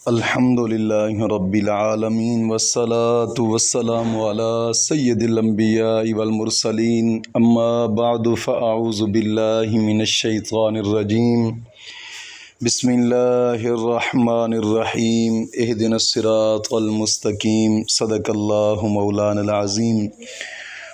الحمد للہ رب العالمین والصلاة والسلام علی سید الانبیاء والمرسلین اما بعد فاعوذ باللہ من الشیطان الرجیم بسم اللہ الرحمن الرحیم اہدنا الصراط المستقیم صدق اللہ مولانا العظیم۔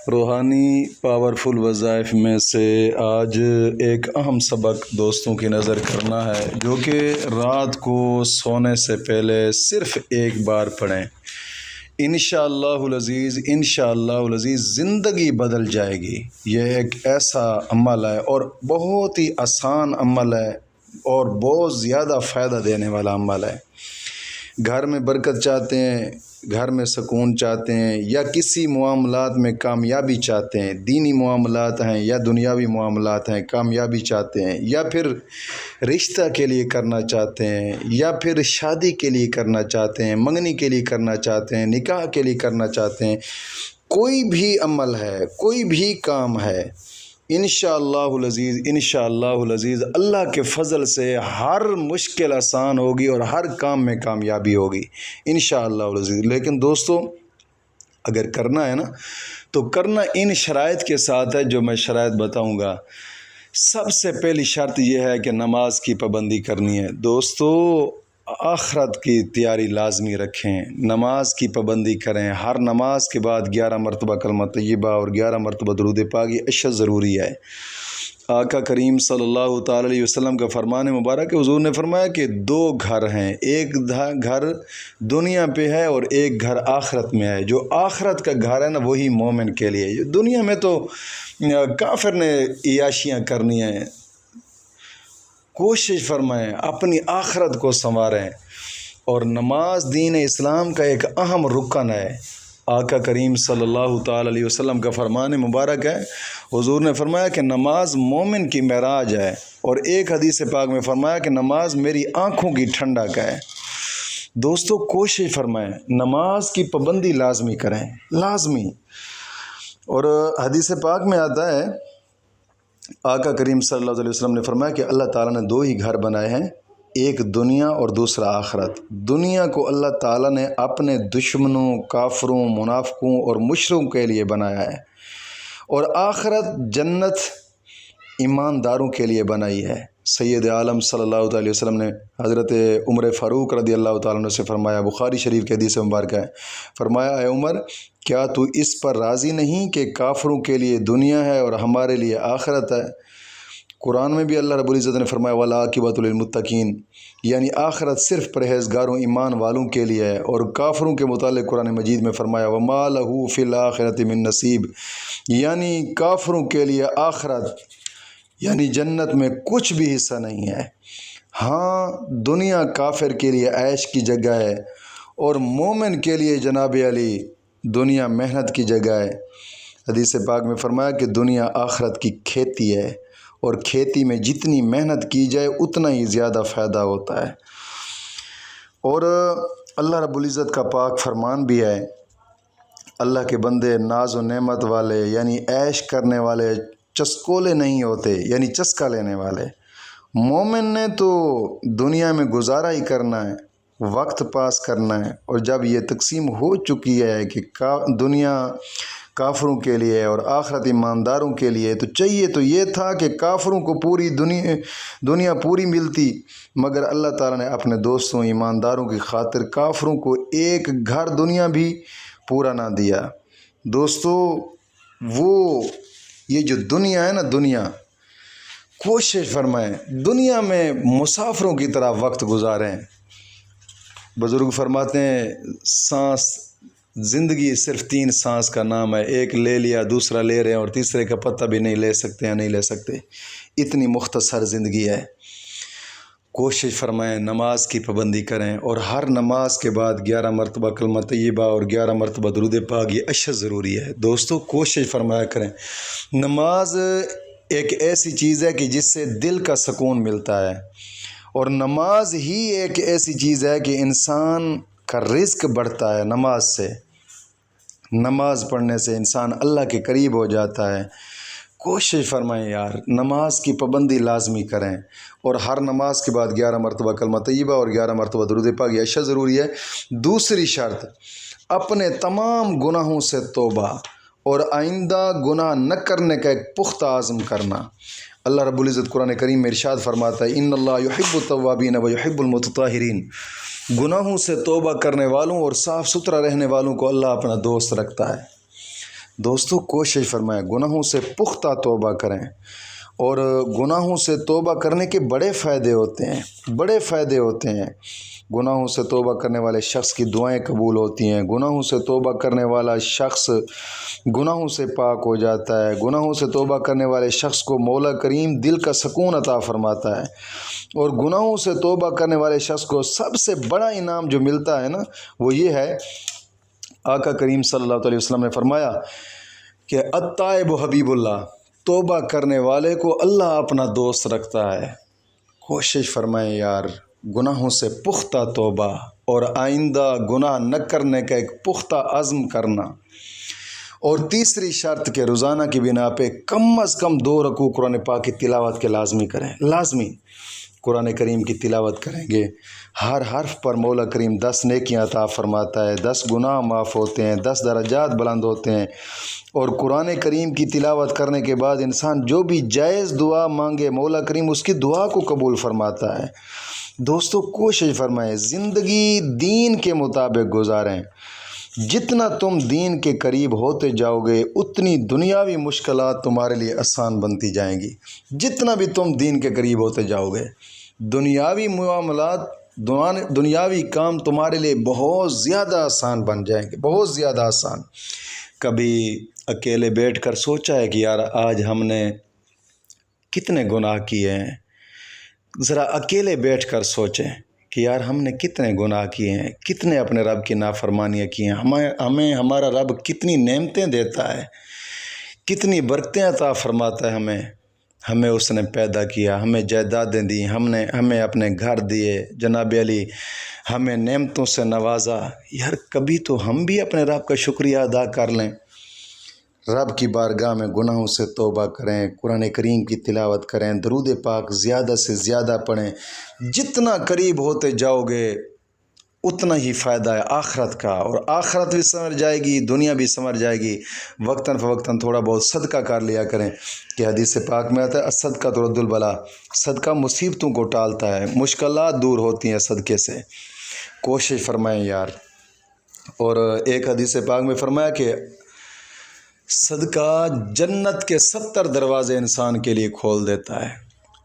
روحانی پاورفل وظائف میں سے آج ایک اہم سبق دوستوں کی نظر کرنا ہے، جو کہ رات کو سونے سے پہلے صرف ایک بار پڑھیں۔ انشاءاللہ العزیز زندگی بدل جائے گی۔ یہ ایک ایسا عمل ہے اور بہت ہی آسان عمل ہے اور بہت زیادہ فائدہ دینے والا عمل ہے۔ گھر میں برکت چاہتے ہیں، گھر میں سکون چاہتے ہیں، یا کسی معاملات میں کامیابی چاہتے ہیں، دینی معاملات ہیں یا دنیاوی معاملات ہیں، کامیابی چاہتے ہیں، یا پھر رشتہ کے لیے کرنا چاہتے ہیں، یا پھر شادی کے لیے کرنا چاہتے ہیں، منگنی کے لیے کرنا چاہتے ہیں، نکاح کے لیے کرنا چاہتے ہیں، کوئی بھی عمل ہے، کوئی بھی کام ہے، انشاءاللہ العزیز اللہ کے فضل سے ہر مشکل آسان ہوگی اور ہر کام میں کامیابی ہوگی انشاءاللہ العزیز۔ لیکن دوستو، اگر کرنا ہے نا تو کرنا ان شرائط کے ساتھ ہے جو میں شرائط بتاؤں گا۔ سب سے پہلی شرط یہ ہے کہ نماز کی پابندی کرنی ہے۔ دوستو، آخرت کی تیاری لازمی رکھیں، نماز کی پابندی کریں، ہر نماز کے بعد 11 مرتبہ کلمہ طیبہ اور 11 مرتبہ درود پاک یہ اشد ضروری ہے۔ آقا کریم صلی اللہ تعالی علیہ وسلم کا فرمان مبارک ہے، حضور نے فرمایا کہ 2 گھر ہیں، ایک گھر دنیا پہ ہے اور ایک گھر آخرت میں ہے۔ جو آخرت کا گھر ہے نا وہی مومن کے لیے۔ دنیا میں تو کافر نے عیاشیاں کرنی ہیں، کوشش فرمائیں اپنی آخرت کو سنواریں، اور نماز دین اسلام کا ایک اہم رکن ہے۔ آقا کریم صلی اللہ تعالی علیہ وسلم کا فرمان مبارک ہے، حضور نے فرمایا کہ نماز مومن کی معراج ہے، اور ایک حدیث پاک میں فرمایا کہ نماز میری آنکھوں کی ٹھنڈک ہے۔ دوستو، کوشش فرمائیں نماز کی پابندی لازمی کریں، لازمی۔ اور حدیث پاک میں آتا ہے، آقا کریم صلی اللہ علیہ وسلم نے فرمایا کہ اللہ تعالیٰ نے 2 ہی گھر بنائے ہیں، ایک دنیا اور دوسرا آخرت۔ دنیا کو اللہ تعالیٰ نے اپنے دشمنوں، کافروں، منافقوں اور مشرکوں کے لیے بنایا ہے، اور آخرت جنت ایمانداروں کے لیے بنائی ہے۔ سید عالم صلی اللہ علیہ وسلم نے حضرت عمر فاروق رضی اللہ تعالیٰ عنہ سے فرمایا، بخاری شریف کے حدیث مبارکہ ہے، فرمایا، اے عمر، کیا تو اس پر راضی نہیں کہ کافروں کے لیے دنیا ہے اور ہمارے لیے آخرت ہے؟ قرآن میں بھی اللہ رب العزت نے فرمایا، وَالْعَاقِبَةُ لِلْمُتَّقِينَ، یعنی آخرت صرف پرہیزگاروں، ایمان والوں کے لیے ہے۔ اور کافروں کے متعلق قرآن مجید میں فرمایا، وَمَا لَهُ فِي الْآخِرَةِ مِن نَصِيب، یعنی کافروں کے لیے آخرت یعنی جنت میں کچھ بھی حصہ نہیں ہے۔ ہاں، دنیا کافر کے لیے عیش کی جگہ ہے، اور مومن کے لیے جناب علی دنیا محنت کی جگہ ہے۔ حدیث پاک میں فرمایا کہ دنیا آخرت کی کھیتی ہے، اور کھیتی میں جتنی محنت کی جائے اتنا ہی زیادہ فائدہ ہوتا ہے۔ اور اللہ رب العزت کا پاک فرمان بھی ہے، اللہ کے بندے ناز و نعمت والے یعنی عیش کرنے والے چسکولے نہیں ہوتے، یعنی چسکا لینے والے۔ مومن نے تو دنیا میں گزارا ہی کرنا ہے، وقت پاس کرنا ہے، اور جب یہ تقسیم ہو چکی ہے کہ دنیا کافروں کے لیے اور آخرت ایمانداروں کے لیے، تو چاہیے تو یہ تھا کہ کافروں کو پوری دنیا پوری ملتی، مگر اللہ تعالیٰ نے اپنے دوستوں ایمانداروں کی خاطر کافروں کو ایک گھر دنیا بھی پورا نہ دیا۔ دوستو، یہ جو دنیا ہے نا، دنیا، کوشش فرمائیں دنیا میں مسافروں کی طرح وقت گزاریں۔ بزرگ فرماتے ہیں، زندگی صرف 3 سانس کا نام ہے، ایک لے لیا، دوسرا لے رہے ہیں، اور تیسرے کا پتہ بھی نہیں لے سکتے ہیں، نہیں لے سکتے، اتنی مختصر زندگی ہے۔ کوشش فرمائیں نماز کی پابندی کریں، اور ہر نماز کے بعد 11 مرتبہ کلمہ طیبہ اور 11 مرتبہ درود پاک یہ اشد ضروری ہے۔ دوستو، کوشش فرمایا کریں۔ نماز ایک ایسی چیز ہے کہ جس سے دل کا سکون ملتا ہے، اور نماز ہی ایک ایسی چیز ہے کہ انسان کا رزق بڑھتا ہے۔ نماز پڑھنے سے انسان اللہ کے قریب ہو جاتا ہے۔ کوشش فرمائیں یار نماز کی پابندی لازمی کریں، اور ہر نماز کے بعد 11 مرتبہ کلمہ طیبہ اور 11 مرتبہ درود پاک، یہ اشیاء ضروری ہے۔ دوسری شرط، اپنے تمام گناہوں سے توبہ اور آئندہ گناہ نہ کرنے کا ایک پختہ عزم کرنا۔ اللہ رب العزت قرآن کریم میں ارشاد فرماتا ہے ان اللہ یحب التوابین و یحب المتطہرین، گناہوں سے توبہ کرنے والوں اور صاف ستھرا رہنے والوں کو اللہ اپنا دوست رکھتا ہے۔ دوستو کوشش فرمائیں گناہوں سے پختہ توبہ کریں، اور گناہوں سے توبہ کرنے کے بڑے فائدے ہوتے ہیں، بڑے فائدے ہوتے ہیں۔ گناہوں سے توبہ کرنے والے شخص کی دعائیں قبول ہوتی ہیں، گناہوں سے توبہ کرنے والا شخص گناہوں سے پاک ہو جاتا ہے، گناہوں سے توبہ کرنے والے شخص کو مولا کریم دل کا سکون عطا فرماتا ہے، اور گناہوں سے توبہ کرنے والے شخص کو سب سے بڑا انعام جو ملتا ہے نا وہ یہ ہے، آقا کریم صلی اللہ علیہ وسلم نے فرمایا کہ التائب حبیب اللہ، توبہ کرنے والے کو اللہ اپنا دوست رکھتا ہے۔ کوشش فرمائیں یار گناہوں سے پختہ توبہ اور آئندہ گناہ نہ کرنے کا ایک پختہ عزم کرنا۔ اور تیسری شرط کہ روزانہ کی بنا پہ کم از کم 2 رکوع قرآن پاک کی تلاوت کے لازمی کریں، لازمی قرآن کریم کی تلاوت کریں گے، ہر حرف پر مولا کریم 10 نیکیاں عطا فرماتا ہے، 10 گناہ معاف ہوتے ہیں، 10 درجات بلند ہوتے ہیں، اور قرآن کریم کی تلاوت کرنے کے بعد انسان جو بھی جائز دعا مانگے مولا کریم اس کی دعا کو قبول فرماتا ہے۔ دوستو کوشش فرمائیں زندگی دین کے مطابق گزاریں، جتنا تم دین کے قریب ہوتے جاؤ گے اتنی دنیاوی مشکلات تمہارے لیے آسان بنتی جائیں گی۔ جتنا بھی تم دین کے قریب ہوتے جاؤ گے دنیاوی معاملات، دنیاوی کام تمہارے لیے بہت زیادہ آسان بن جائیں گے، بہت زیادہ آسان۔ کبھی اکیلے بیٹھ کر سوچا ہے کہ یار آج ہم نے کتنے گناہ کیے ہیں؟ ذرا اکیلے بیٹھ کر سوچیں کہ یار ہم نے کتنے گناہ کیے ہیں، کتنے اپنے رب کی نافرمانیاں کی ہیں۔ ہمیں ہمارا رب کتنی نعمتیں دیتا ہے، کتنی برکتیں عطا فرماتا ہے ہمیں اس نے پیدا کیا، ہمیں جائیدادیں دی، ہمیں اپنے گھر دیے، جناب علی ہمیں نعمتوں سے نوازا۔ یار کبھی تو ہم بھی اپنے رب کا شکریہ ادا کر لیں، رب کی بارگاہ میں گناہوں سے توبہ کریں، قرآن کریم کی تلاوت کریں، درود پاک زیادہ سے زیادہ پڑھیں۔ جتنا قریب ہوتے جاؤ گے اتنا ہی فائدہ ہے آخرت کا، اور آخرت بھی سنور جائے گی، دنیا بھی سنور جائے گی۔ وقتاً فوقتاً تھوڑا بہت صدقہ کر لیا کریں، کہ حدیث پاک میں آتا ہے الصدقہ ترد البلا، صدقہ مصیبتوں کو ٹالتا ہے، مشکلات دور ہوتی ہیں صدقے سے۔ کوشش فرمائیں یار۔ اور ایک حدیث پاک میں فرمایا کہ صدقہ جنت کے 70 دروازے انسان کے لیے کھول دیتا ہے،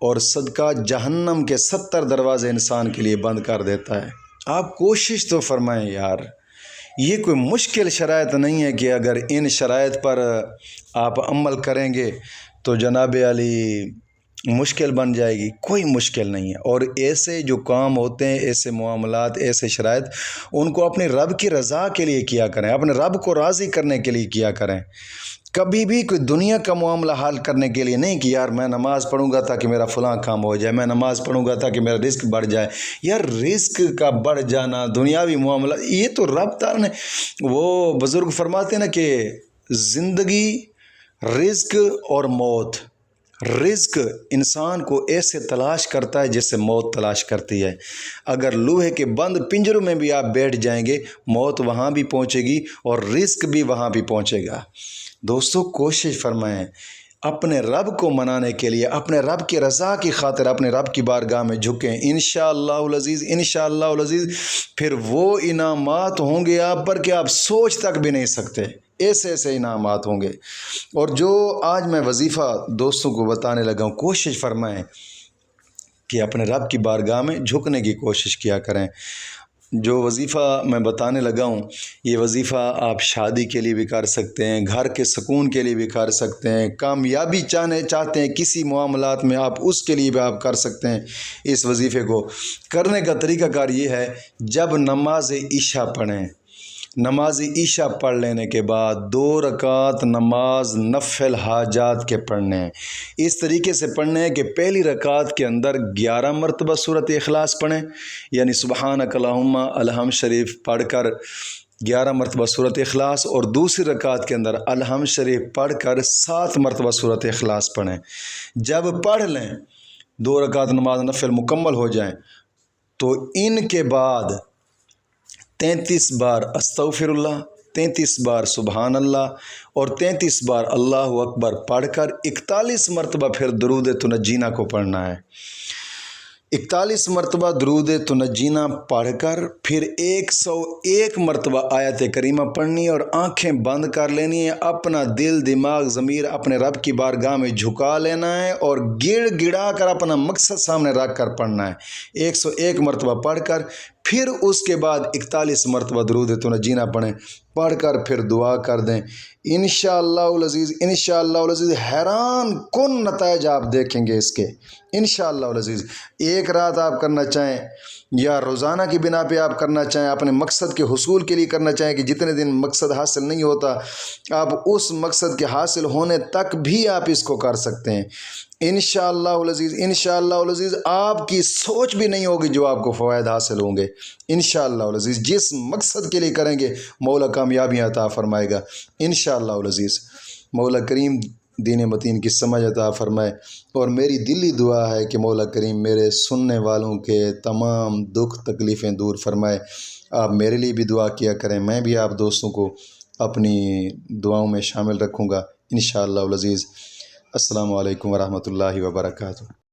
اور صدقہ جہنم کے 70 دروازے انسان کے لیے بند کر دیتا ہے۔ آپ کوشش تو فرمائیں یار، یہ کوئی مشکل شرائط نہیں ہے کہ اگر ان شرائط پر آپ عمل کریں گے تو جناب علی مشکل بن جائے گی، کوئی مشکل نہیں ہے۔ اور ایسے جو کام ہوتے ہیں، ایسے معاملات، ایسے شرائط، ان کو اپنے رب کی رضا کے لیے کیا کریں، اپنے رب کو راضی کرنے کے لیے کیا کریں۔ کبھی بھی کوئی دنیا کا معاملہ حل کرنے کے لیے نہیں کہ یار میں نماز پڑھوں گا تاکہ میرا فلاں کام ہو جائے، میں نماز پڑھوں گا تاکہ میرا رزق بڑھ جائے۔ یار رزق کا بڑھ جانا، دنیاوی معاملہ، یہ تو رب تعالیٰ نے، وہ بزرگ فرماتے ہیں نا کہ زندگی، رزق اور موت، رزق انسان کو ایسے تلاش کرتا ہے جیسے موت تلاش کرتی ہے۔ اگر لوہے کے بند پنجروں میں بھی آپ بیٹھ جائیں گے موت وہاں بھی پہنچے گی اور رزق بھی وہاں بھی پہنچے گا۔ دوستو کوشش فرمائیں اپنے رب کو منانے کے لیے، اپنے رب کی رضا کی خاطر اپنے رب کی بارگاہ میں جھکیں، انشاءاللہ العزیز، انشاءاللہ العزیز پھر وہ انعامات ہوں گے آپ پر کہ آپ سوچ تک بھی نہیں سکتے، ایسے ایسے انعامات ہوں گے۔ اور جو آج میں وظیفہ دوستوں کو بتانے لگا ہوں، کوشش فرمائیں کہ اپنے رب کی بارگاہ میں جھکنے کی کوشش کیا کریں۔ جو وظیفہ میں بتانے لگا ہوں یہ وظیفہ آپ شادی کے لیے بھی کر سکتے ہیں، گھر کے سکون کے لیے بھی کر سکتے ہیں، کامیابی چاہتے ہیں کسی معاملات میں آپ اس کے لیے بھی آپ کر سکتے ہیں۔ اس وظیفے کو کرنے کا طریقہ کار یہ ہے، جب نماز عشاء پڑھیں، نماز عشاء پڑھ لینے کے بعد 2 رکعت نماز نفل حاجات کے پڑھنے ہیں۔ اس طریقے سے پڑھنے ہیں کہ پہلی رکعت کے اندر 11 مرتبہ سورۃ اخلاص پڑھیں، یعنی سبحانک اللہم الحمد شریف پڑھ کر 11 مرتبہ صورت اخلاص، اور دوسری رکعت کے اندر الحمد شریف پڑھ کر 7 مرتبہ صورت اخلاص پڑھیں۔ جب پڑھ لیں 2 رکعت نماز نفل مکمل ہو جائیں تو ان کے بعد 33 بار استغفر اللہ، 33 بار سبحان اللہ اور 33 بار اللہ اکبر پڑھ کر 41 مرتبہ پھر درود تنجینا کو پڑھنا ہے۔ 41 مرتبہ درود تنجینا پڑھ کر پھر 101 مرتبہ آیت کریمہ پڑھنی ہے اور آنکھیں بند کر لینی ہے، اپنا دل دماغ ضمیر اپنے رب کی بارگاہ میں جھکا لینا ہے اور گڑ گڑا کر اپنا مقصد سامنے رکھ کر پڑھنا ہے۔ 101 مرتبہ پڑھ کر پھر اس کے بعد 41 مرتبہ درود تنجینا پڑھیں، پڑھ کر پھر دعا کر دیں۔ انشاءاللہ العزیز انشاءاللہ العزیز حیران کن نتائج آپ دیکھیں گے اس کے، انشاءاللہ العزیز۔ ایک رات آپ کرنا چاہیں یا روزانہ کی بنا پہ آپ کرنا چاہیں، اپنے مقصد کے حصول کے لیے کرنا چاہیں کہ جتنے دن مقصد حاصل نہیں ہوتا آپ اس مقصد کے حاصل ہونے تک بھی آپ اس کو کر سکتے ہیں انشاءاللہ العزیز۔ انشاءاللہ العزیز آپ کی سوچ بھی نہیں ہوگی جو آپ کو فوائد حاصل ہوں گے انشاءاللہ العزیز۔ جس مقصد کے لیے کریں گے مولا کامیابیاں عطا فرمائے گا انشاءاللہ العزیز۔ مولا کریم دین متین کی سمجھ عطا فرمائے، اور میری دلی دعا ہے کہ مولا کریم میرے سننے والوں کے تمام دکھ تکلیفیں دور فرمائے۔ آپ میرے لیے بھی دعا کیا کریں، میں بھی آپ دوستوں کو اپنی دعاؤں میں شامل رکھوں گا انشاءاللہ العزیز۔ السلام علیکم ورحمۃ اللہ وبرکاتہ۔